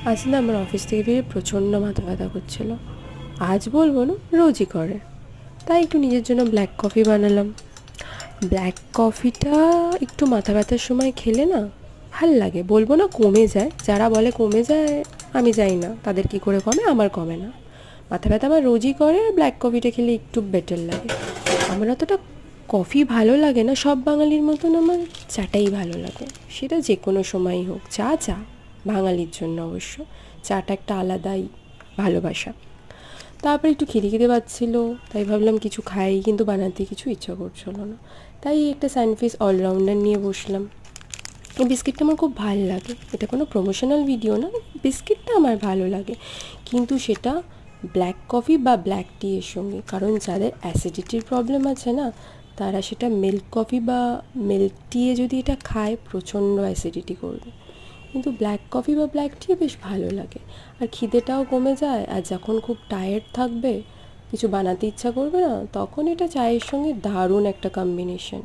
আজ না আমার অফিস থেকে বেরিয়ে প্রচণ্ড মাথা ব্যথা করছিল। আজ বলবো না, রোজই করে। তাই একটু নিজের জন্য ব্ল্যাক কফি বানালাম। ব্ল্যাক কফিটা একটু মাথা ব্যথার সময় খেলে না ভাল লাগে, বলবো না কমে যায়। যারা বলে কমে যায়, আমি জানি না তাদের কি করে কমে, আমার কমে না। মাথা ব্যথা আমার রোজই করে, আর ব্ল্যাক কফিটা খেলে একটু বেটার লাগে। আমার অতটা কফি ভালো লাগে না, সব বাঙালির মতন আমার চাটাই ভালো লাগে। সেটা যে কোনো সময়ই হোক, চা চা, বাঙালির জন্য অবশ্য চাটা একটা আলাদাই ভালোবাসা। তারপর একটু খিদে খিদে পাচ্ছিল, তাই ভাবলাম কিছু খাই, কিন্তু বানাতে কিছু ইচ্ছা করছিল না। তাই একটা সানফিস্ট অলরাউন্ডার নিয়ে বসলাম। এই বিস্কিটটা আমার খুব ভালো লাগে। এটা কোনো প্রমোশনাল ভিডিও না, বিস্কিটটা আমার ভালো লাগে, কিন্তু সেটা ব্ল্যাক কফি বা ব্ল্যাক টি এর সঙ্গে। কারণ যাদের অ্যাসিডিটির প্রবলেম আছে না, তারা সেটা মিল্ক কফি বা মিল্ক টি এ যদি এটা খায়, প্রচণ্ড অ্যাসিডিটি করবে। কিন্তু ব্ল্যাক কফি বা ব্ল্যাক টি বেশ ভালো লাগে, আর খিদেটাও কমে যায়। আর যখন খুব টায়ার্ড থাকবে, কিছু বানাতে ইচ্ছা করবে না, তখন এটা চায়ের সঙ্গে দারুণ একটা কম্বিনেশন।